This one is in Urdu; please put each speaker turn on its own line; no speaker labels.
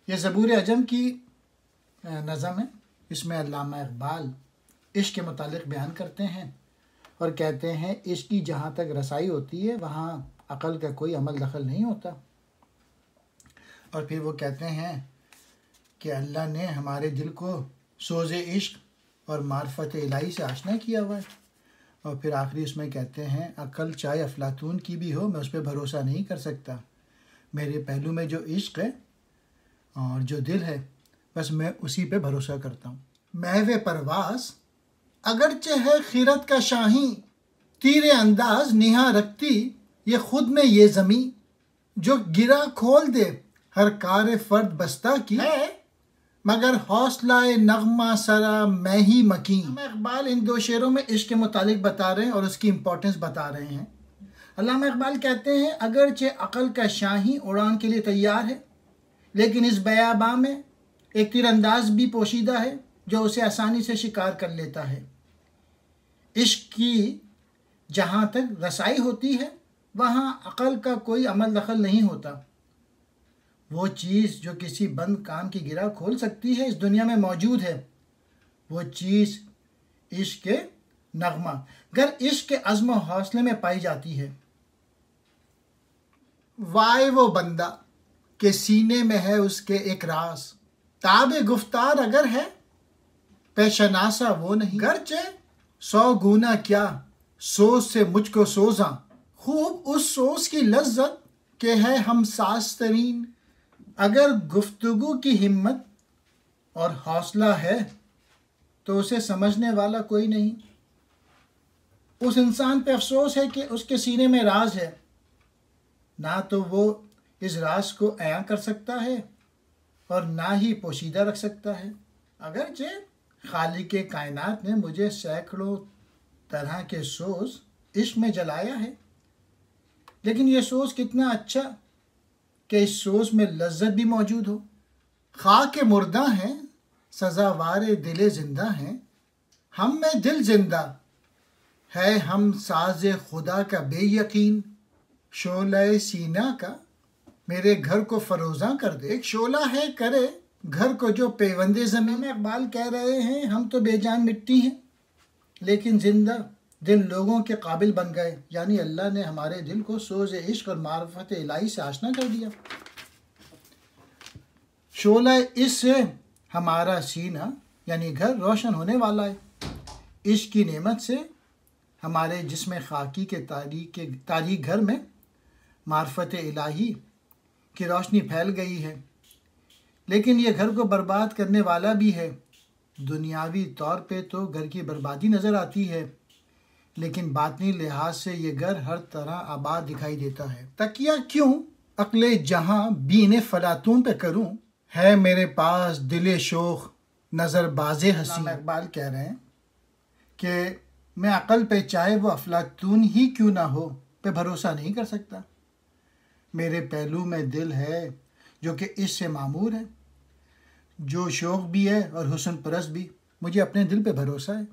یہ زبور اعجم کی نظم ہے. اس میں علامہ اقبال عشق کے متعلق بیان کرتے ہیں اور کہتے ہیں عشق کی جہاں تک رسائی ہوتی ہے وہاں عقل کا کوئی عمل دخل نہیں ہوتا. اور پھر وہ کہتے ہیں کہ اللہ نے ہمارے دل کو سوز عشق اور معرفت الہی سے آشنا کیا ہوا ہے. اور پھر آخری اس میں کہتے ہیں عقل چاہے افلاطون کی بھی ہو میں اس پہ بھروسہ نہیں کر سکتا. میرے پہلو میں جو عشق ہے اور جو دل ہے بس میں اسی پہ بھروسہ کرتا ہوں. محو پرواز اگرچہ ہے خیرت کا شاہین، تیر انداز نہا رکھتی یہ خود میں یہ زمین، جو گرا کھول دے ہر کار فرد بستہ کی ہے مگر حوصلہ نغمہ سرا میں ہی مکین. اقبال ان دو شعروں میں عشق کے متعلق بتا رہے ہیں اور اس کی امپورٹنس بتا رہے ہیں. علامہ اقبال کہتے ہیں اگرچہ عقل کا شاہین اڑان کے لیے تیار ہے لیکن اس بیاباں میں ایک تیر انداز بھی پوشیدہ ہے جو اسے آسانی سے شکار کر لیتا ہے. عشق کی جہاں تک رسائی ہوتی ہے وہاں عقل کا کوئی عمل دخل نہیں ہوتا. وہ چیز جو کسی بند کان کی گرہ کھول سکتی ہے اس دنیا میں موجود ہے. وہ چیز عشق کے نغمہ گر عشق کے عزم و حوصلے میں پائی جاتی ہے. وائے وہ بندہ کہ سینے میں ہے اس کے ایک راز، تاب گفتار اگر ہے پیشناسا وہ نہیں. گرچہ 100 گنا کیا سوز سے مجھ کو سوزاں، خوب اس سوز کی لذت کہ ہے ہم ساز ترین. اگر گفتگو کی ہمت اور حوصلہ ہے تو اسے سمجھنے والا کوئی نہیں. اس انسان پہ افسوس ہے کہ اس کے سینے میں راز ہے، نہ تو وہ اس راز کو عیاں کر سکتا ہے اور نہ ہی پوشیدہ رکھ سکتا ہے. اگرچہ خالق کائنات نے مجھے سینکڑوں طرح کے سوز عشق میں جلایا ہے لیکن یہ سوز کتنا اچھا کہ اس سوز میں لذت بھی موجود ہو. خاک مردہ ہیں سزاوار دل زندہ ہیں، ہم میں دل زندہ ہے ہم ساز خدا کا بے یقین. شعلہ سینہ کا میرے گھر کو فروزاں کر دے، ایک شعلہ ہے کرے گھر کو جو پیوندے زمین. میں اقبال کہہ رہے ہیں ہم تو بے جان مٹی ہیں لیکن زندہ دل لوگوں کے قابل بن گئے، یعنی اللہ نے ہمارے دل کو سوز عشق اور معرفت الہی سے آشنا کر دیا. شعلہ اس سے ہمارا سینہ یعنی گھر روشن ہونے والا ہے. عشق کی نعمت سے ہمارے جسم خاکی کے تاریک گھر میں معرفت الہی کی روشنی پھیل گئی ہے، لیکن یہ گھر کو برباد کرنے والا بھی ہے. دنیاوی طور پہ تو گھر کی بربادی نظر آتی ہے لیکن باطنی لحاظ سے یہ گھر ہر طرح آباد دکھائی دیتا ہے. تکیہ کیوں عقل جہاں بین فلاطون پہ کروں، ہے میرے پاس دل شوخ نظر باز حسین. علامہ اقبال کہہ رہے ہیں کہ میں عقل پہ چاہے وہ افلاطون ہی کیوں نہ ہو پہ بھروسہ نہیں کر سکتا. میرے پہلو میں دل ہے جو کہ اس سے معمور ہے، جو شوق بھی ہے اور حسن پرست بھی. مجھے اپنے دل پہ بھروسہ ہے.